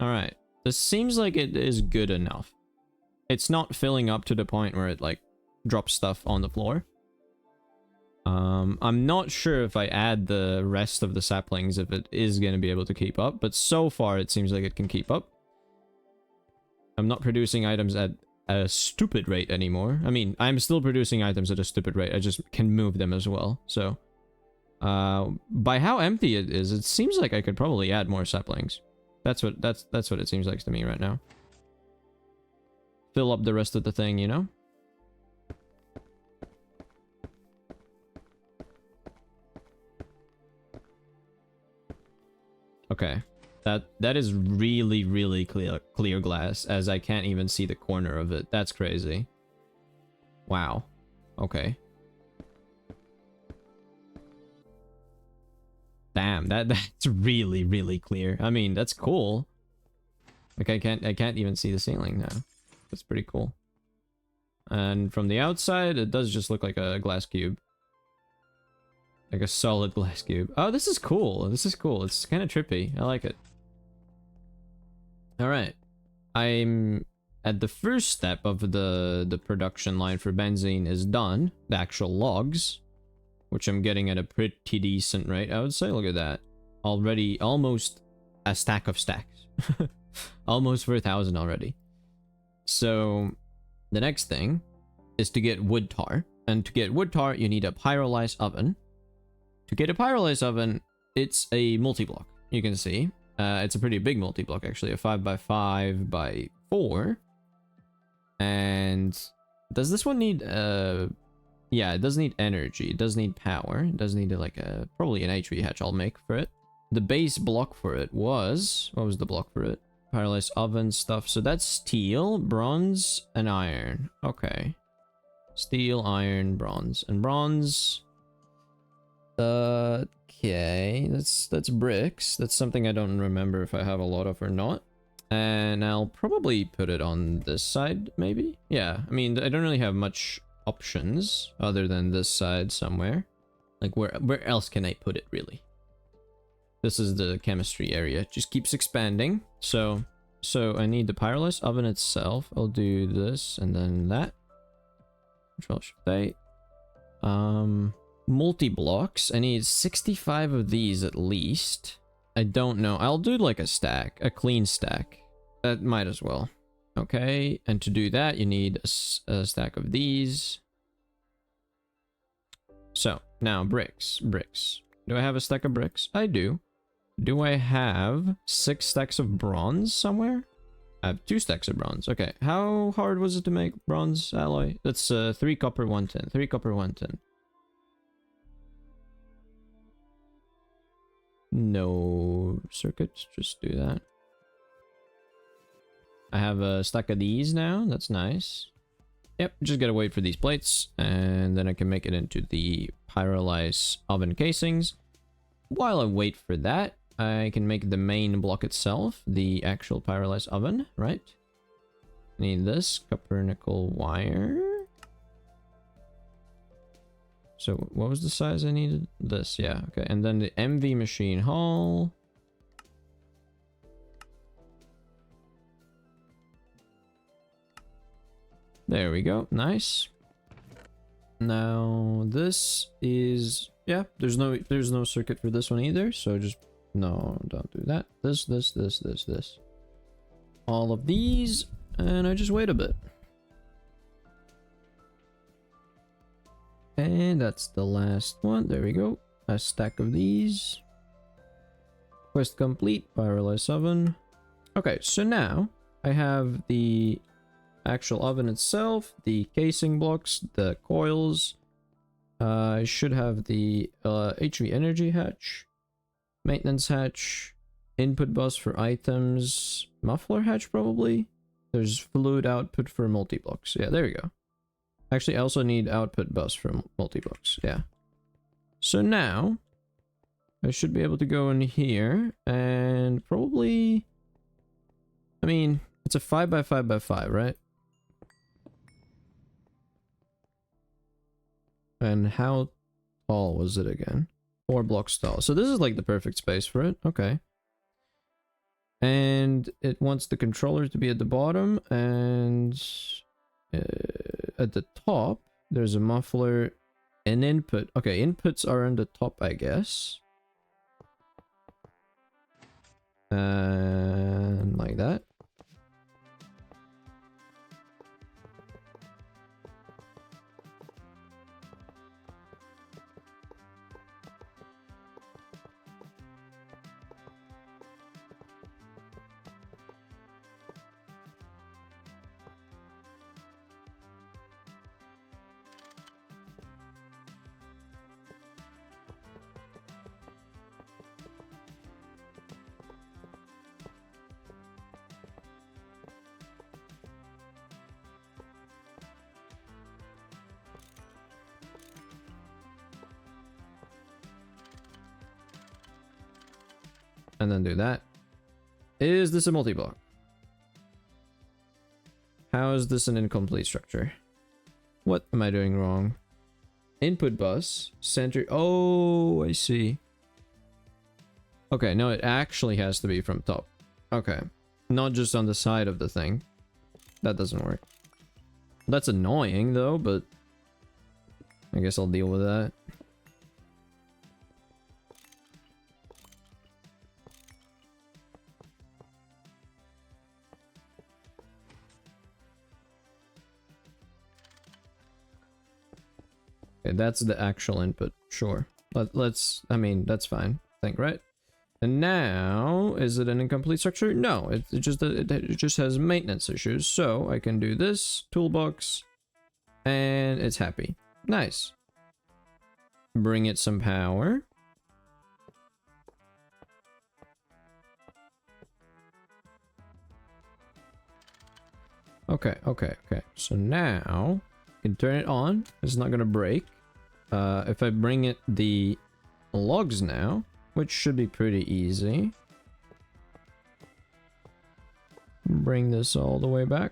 Alright. This seems like it is good enough. It's not filling up to the point where it, like, drops stuff on the floor. I'm not sure if I add the rest of the saplings if it is going to be able to keep up, but so far it seems like it can keep up. I'm not producing items at a stupid rate anymore. I mean, I'm still producing items at a stupid rate. I just can move them as well. So, by how empty it is, it seems like I could probably add more saplings. That's what it seems like to me right now. Fill up the rest of the thing, you know? Okay. That is really, really clear glass, as I can't even see the corner of it. That's crazy. Wow. Okay. Damn, that's really, really clear. I mean, that's cool. Like I can't even see the ceiling now. That's pretty cool. And from the outside, it does just look like a glass cube. Like a solid glass cube. Oh, this is cool. This is cool. It's kind of trippy. I like it. Alright. I'm at the first step of the production line for benzene is done. The actual logs. Which I'm getting at a pretty decent rate, I would say. Look at that. Already almost a stack of stacks. Almost for 1,000 already. So, the next thing is to get wood tar. And to get wood tar, you need a pyrolyse oven. To get a pyrolyse oven, it's a multi-block. You can see. It's a pretty big multi-block, actually. A 5x5 by 4. And does this one need... yeah, it does need energy. It does need power. It does need like probably an HV hatch I'll make for it. The base block for it was... What was the block for it? Pyrolyse oven stuff. So that's steel, bronze, and iron. Okay. Steel, iron, bronze. And bronze... Okay, that's bricks. That's something I don't remember if I have a lot of or not. And I'll probably put it on this side, maybe? Yeah, I mean, I don't really have much options other than this side somewhere. Like, where else can I put it, really? This is the chemistry area. It just keeps expanding. So I need the pyrolyse oven itself. I'll do this and then that. Control-Shift-A. Multi-blocks. I need 65 of these at least. I don't know. I'll do like a stack. A clean stack. That might as well. Okay. And to do that, you need a stack of these. So, now bricks. Bricks. Do I have a stack of bricks? I do. Do I have 6 stacks of bronze somewhere? I have 2 stacks of bronze. Okay. How hard was it to make bronze alloy? That's 3 copper 110. 3 copper 110. No circuits. Just do that. I have a stack of these now. That's nice. Yep, just gotta wait for these plates, and then I can make it into the pyrolyse oven casings. While I wait for that, I can make the main block itself, the actual pyrolyse oven, right? Need this copper nickel wire. So what was the size I needed? This, yeah, okay. And then the MV machine hall. There we go. Nice. Now this is, yeah, there's no circuit for this one either, so just no, don't do that. This. All of these, and I just wait a bit. And that's the last one. There we go. A stack of these. Quest complete. Pyrolyse oven. Okay, so now I have the actual oven itself, the casing blocks, the coils. I should have the HV energy hatch, maintenance hatch, input bus for items, muffler hatch probably. There's fluid output for multi-blocks. Yeah, there we go. Actually, I also need output bus for multi-blocks. Yeah. So now I should be able to go in here and probably, I mean, it's a 5x5x5, right? And how tall was it again? 4 blocks tall. So this is like the perfect space for it. Okay. And it wants the controller to be at the bottom, and at the top there's a muffler and input. Okay, inputs are on the top, I guess. And like that. And then do that. Is this a multi-block? How is this an incomplete structure? What am I doing wrong? Input bus, center. Oh, I see. Okay, no, it actually has to be from top. Okay. Not just on the side of the thing. That doesn't work. That's annoying though, but I guess I'll deal with that. Okay, that's the actual input. Sure. Let's, I mean, that's fine. I think, right? And now, is it an incomplete structure? No, it just has maintenance issues. So I can do this toolbox, and it's happy. Nice. Bring it some power. Okay. So now I can turn it on. It's not gonna break. If I bring it the logs now, which should be pretty easy. Bring this all the way back.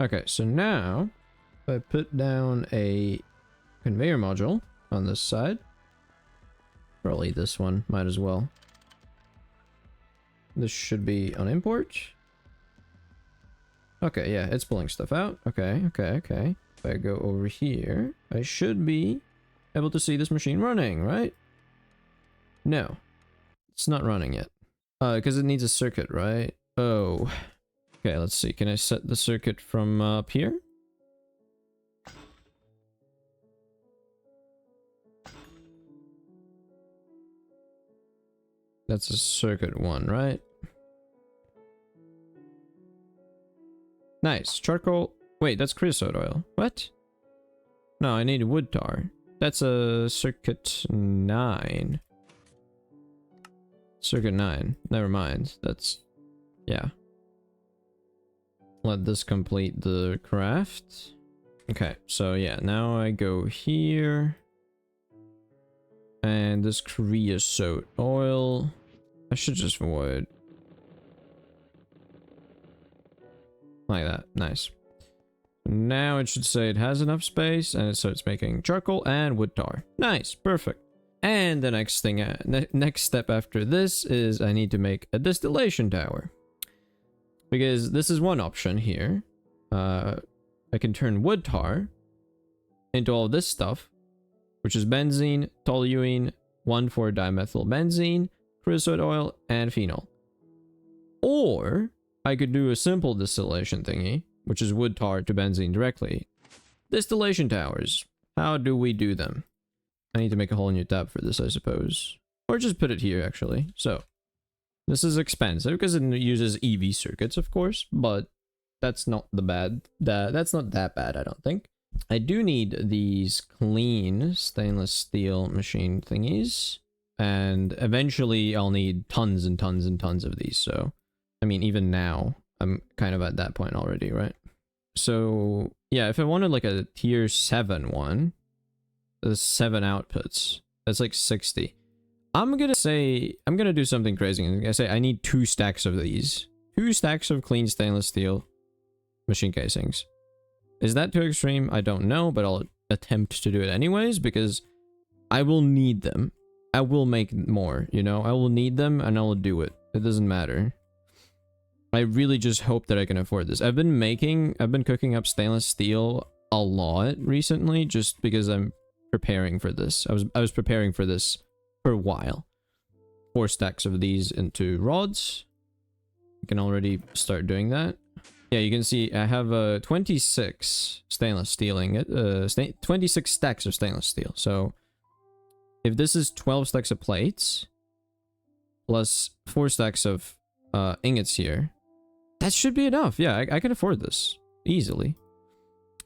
Okay, so now if I put down a conveyor module on this side, probably this one, might as well. This should be on import. Okay, yeah, it's pulling stuff out. Okay. If I go over here, I should be able to see this machine running, right? No, it's not running yet. Because it needs a circuit, right? Oh. Okay, let's see. Can I set the circuit from up here? That's a circuit 1, right? Nice. Charcoal. Wait, that's creosote oil. What? No, I need wood tar. That's a circuit 9. Circuit 9. Never mind. That's... yeah. Let this complete the craft. Okay, so yeah, now I go here. And this creosote oil. I should just avoid. Like that. Nice. Now it should say it has enough space, and so it's making charcoal and wood tar. Nice. Perfect. And the next thing, next step after this is I need to make a distillation tower. Because this is one option here. I can turn wood tar into all this stuff, which is benzene, toluene, 1,4-dimethylbenzene, creosote oil, and phenol. Or I could do a simple distillation thingy, which is wood tar to benzene directly. Distillation towers. How do we do them? I need to make a whole new tab for this, I suppose. Or just put it here, actually. So, this is expensive because it uses EV circuits, of course, but that's not that's not that bad, I don't think. I do need these clean stainless steel machine thingies, and eventually I'll need tons and tons and tons of these, so I mean, even now I'm kind of at that point already, right? So yeah, if I wanted like a tier 7 one, there's 7 outputs, that's like 60. I'm gonna do something crazy. I'm gonna say I need 2 stacks of these. 2 stacks of clean stainless steel machine casings. Is that too extreme? I don't know, but I'll attempt to do it anyways because I will need them. I will make more, you know? I will need them and I will do it. It doesn't matter. I really just hope that I can afford this. I've been cooking up stainless steel a lot recently just because I'm preparing for this. I was preparing for this for a while. 4 stacks of these into rods. You can already start doing that. Yeah, you can see I have 26 stainless steeling, 26 stacks of stainless steel. So if this is 12 stacks of plates plus 4 stacks of ingots here, that should be enough. Yeah, I can afford this easily.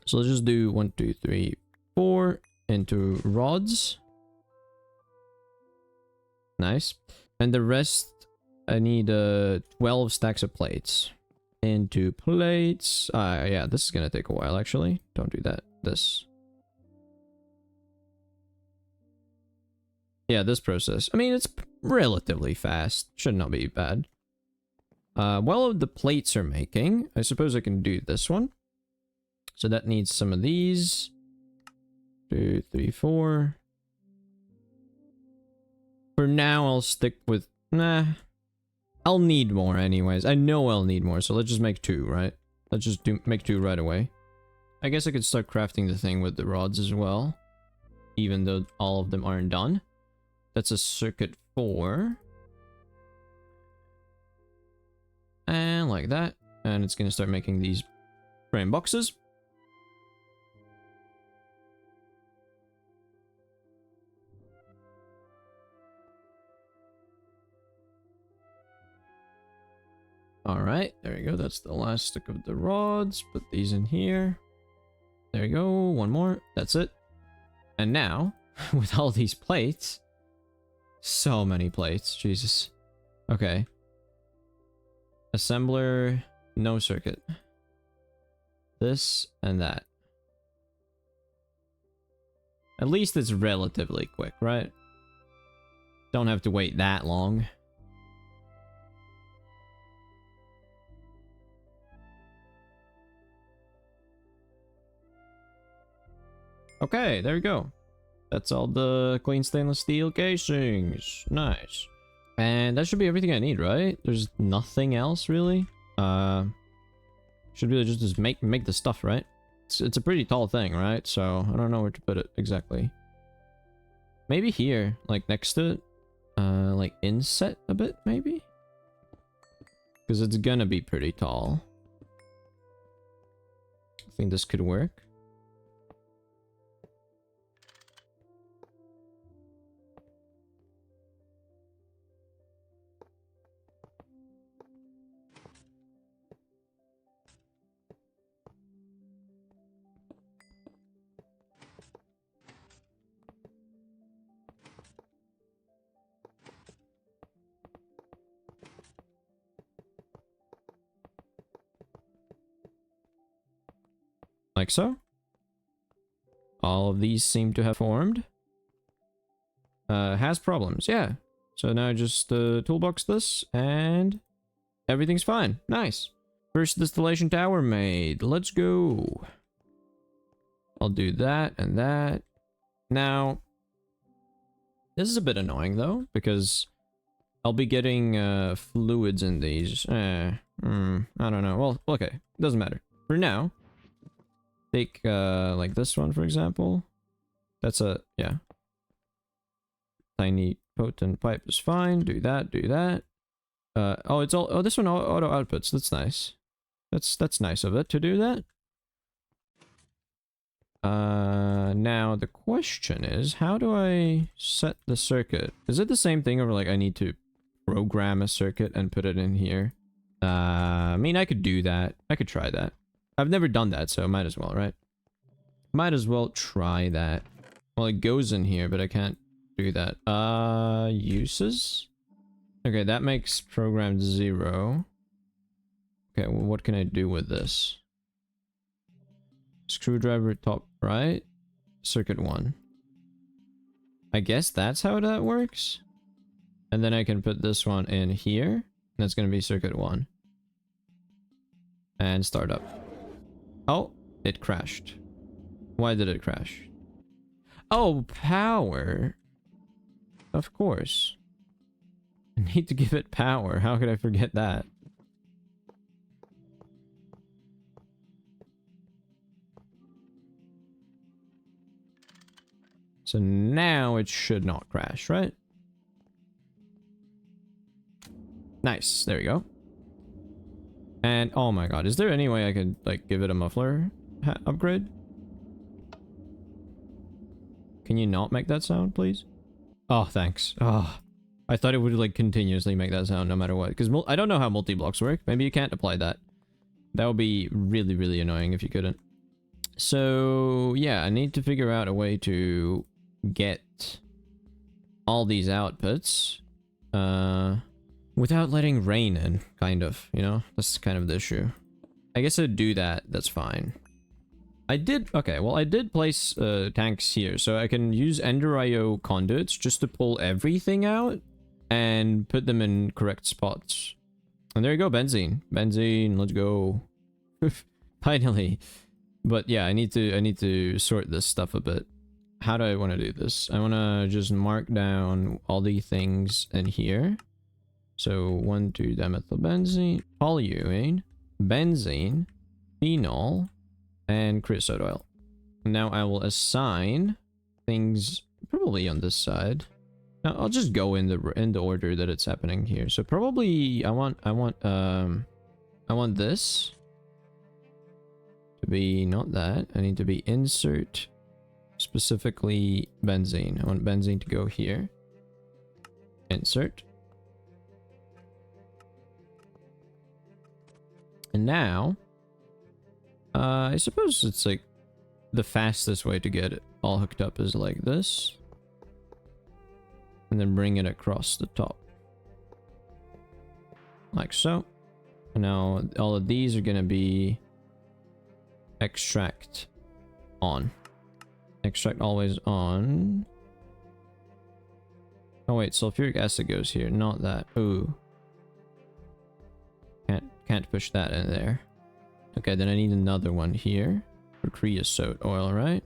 So let's just do 1, 2, 3, 4 into rods. Nice. And the rest, I need 12 stacks of plates. Into plates. Yeah, this is gonna take a while, actually. Don't do that. This. Yeah, this process. I mean, it's relatively fast. Should not be bad. While the plates are making, I suppose I can do this one. So that needs some of these. 2, 3, 4. For now, I'll stick with... nah. I'll need more anyways. I know I'll need more, so let's just make 2, right? Let's just make 2 right away. I guess I could start crafting the thing with the rods as well. Even though all of them aren't done. That's a circuit 4. And like that. And it's gonna start making these frame boxes. All right, there you go. That's the last stick of the rods. Put these in here. There you go. One more. That's it. And now, with all these plates, so many plates. Jesus. Okay. Assembler, no circuit. This and that. At least it's relatively quick, right? Don't have to wait that long. Okay, there you go. That's all the clean stainless steel casings. Nice. And that should be everything I need, right? There's nothing else really. Should really just make the stuff, right? It's a pretty tall thing, right? So I don't know where to put it exactly. Maybe here, like next to it. Like inset a bit, maybe? Because it's gonna be pretty tall. I think this could work. Like so. All of these seem to have formed. Has problems, yeah. So now just toolbox this and everything's fine. Nice. First distillation tower made. Let's go. I'll do that and that. Now, this is a bit annoying though, because I'll be getting fluids in these. I don't know. Well, okay. Doesn't matter. For now, take like this one, for example. That's a, yeah. Tiny potent pipe is fine. Do that, do that. Oh, it's all, oh, this one auto outputs. That's nice. That's nice of it to do that. Now the question is, how do I set the circuit? Is it the same thing over like I need to program a circuit and put it in here? I mean, I could do that. I could try that. I've never done that, so might as well, right? Might as well try that. Well, it goes in here, but I can't do that. Uses? Okay, that makes program 0. Okay, well, what can I do with this? Screwdriver top right. Circuit 1. I guess that's how that works. And then I can put this one in here. That's going to be circuit 1. And start up. Oh, it crashed. Why did it crash? Oh, power. Of course. I need to give it power. How could I forget that? So now it should not crash, right? Nice. There we go. And oh my god, is there any way I could like give it a muffler upgrade? Can you not make that sound, please? Oh, thanks. Oh, I thought it would like continuously make that sound no matter what. Because I don't know how multi-blocks work. Maybe you can't apply that. That would be really, really annoying if you couldn't. So yeah, I need to figure out a way to get all these outputs without letting rain in, kind of, you know? That's kind of the issue. I guess I'd do that. That's fine. I did, okay, well, I did place tanks here, so I can use Ender IO conduits just to pull everything out and put them in correct spots. And there you go, benzene. Benzene, let's go. Finally. But yeah, I need to sort this stuff a bit. How do I want to do this? I want to just mark down all the things in here. So 1,2-dimethylbenzene, polyurine, benzene, phenol, and creosote oil. Now I will assign things probably on this side. Now I'll just go in the order that it's happening here. So probably I want this to be not that. I need to be insert specifically benzene. I want benzene to go here. Insert. And now, I suppose it's like the fastest way to get it all hooked up is like this. And then bring it across the top. Like so. And now all of these are going to be extract on. Extract always on. Oh wait, sulfuric acid goes here, not that. Ooh. Can't push that in there. Okay, then I need another one here for creosote oil, right?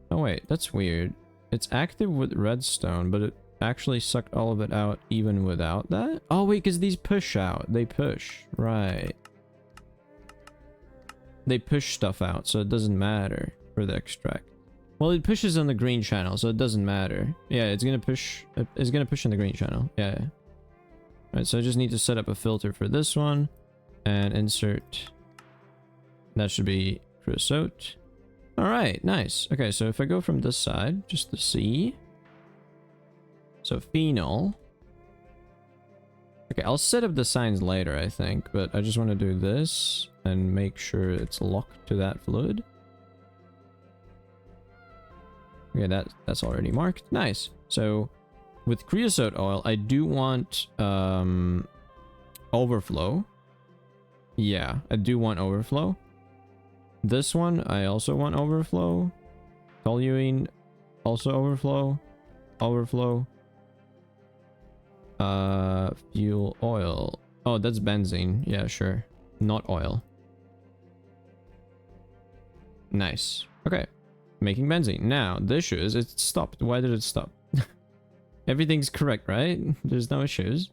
Oh wait, that's weird. It's active with redstone, but it actually sucked all of it out even without that? Oh wait, because these push out. They push. Right. They push stuff out, so it doesn't matter for the extract. Well, it pushes on the green channel, so it doesn't matter. Yeah, it's gonna push. It's gonna push in the green channel. Yeah. Right, so I just need to set up a filter for this one and insert. That should be creosote. All right, nice. Okay, so if I go from this side, just to see. So phenol. Okay, I'll set up the signs later, I think, but I just want to do this and make sure it's locked to that fluid. Okay, that's already marked. Nice. So with creosote oil, I do want overflow. Yeah, I do want overflow. This one, I also want overflow. Toluene, also overflow. Overflow. Fuel oil. Oh, that's benzene. Yeah, sure. Not oil. Nice. Okay. Making benzene. Now, the issue is it stopped. Why did it stop? Everything's correct, right? There's no issues.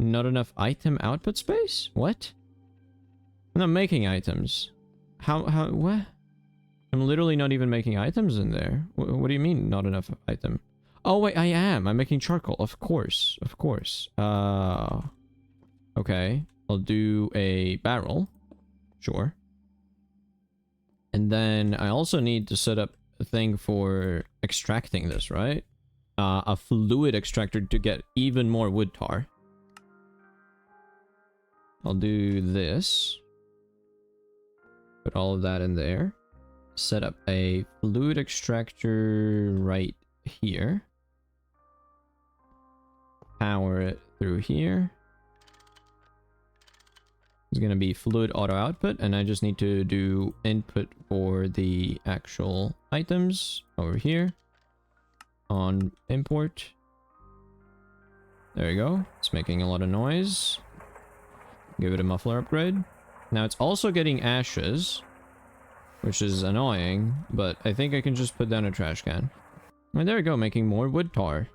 Not enough item output space? What? I'm not making items. What? I'm literally not even making items in there. What do you mean, not enough item? Oh, wait, I am. I'm making charcoal. Of course. Of course. Okay. I'll do a barrel. Sure. And then I also need to set up a thing for extracting this, right? A fluid extractor to get even more wood tar. I'll do this. Put all of that in there. Set up a fluid extractor right here. Power it through here. It's going to be fluid auto output, and I just need to do input for the actual items over here on import. There you go. It's making a lot of noise. Give it a muffler upgrade. Now it's also getting ashes, which is annoying, but I think I can just put down a trash can. And there we go, making more wood tar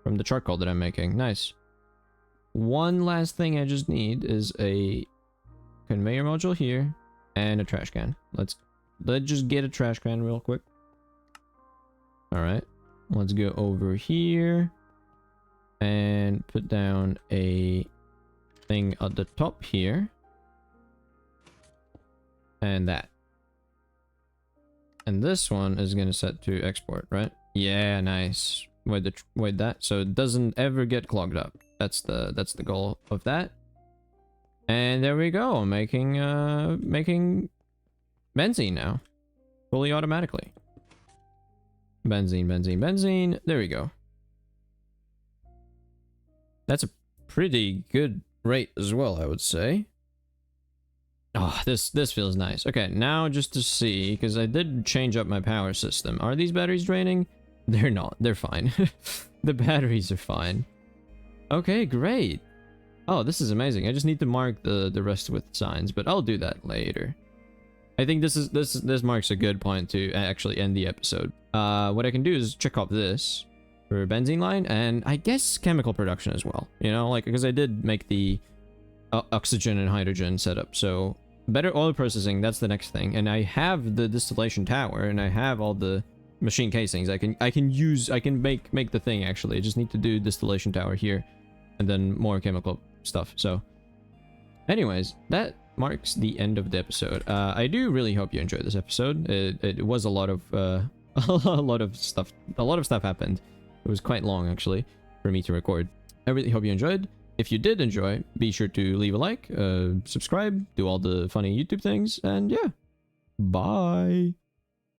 from the charcoal that I'm making. Nice. One last thing I just need is a conveyor module here and a trash can. Let's just get a trash can real quick. All right, let's go over here and put down a thing at the top here. And that. And this one is going to set to export, right? Yeah, nice. Wait, that. So it doesn't ever get clogged up. That's the goal of that. And there we go. Making benzene now. Fully automatically. Benzene. There we go. That's a pretty good rate as well, I would say. Oh, this feels nice. Okay, now just to see, because I did change up my power system. Are these batteries draining? They're not. They're fine. The batteries are fine. Okay, great. Oh, this is amazing. I just need to mark the rest with signs, but I'll do that later. I think this marks a good point to actually end the episode. What I can do is check off this for benzene line, and I guess chemical production as well. You know, like, because I did make the oxygen and hydrogen setup, so better oil processing, that's the next thing. And I have the distillation tower, and I have all the machine casings. I can make the thing. Actually, I just need to do distillation tower here and then more chemical stuff. So anyways, that marks the end of the episode. I do really hope you enjoyed this episode. It was a lot of a lot of stuff happened. It was quite long actually for me to record. I really hope you enjoyed. If you did enjoy, be sure to leave a like, subscribe, do all the funny YouTube things, and yeah, bye.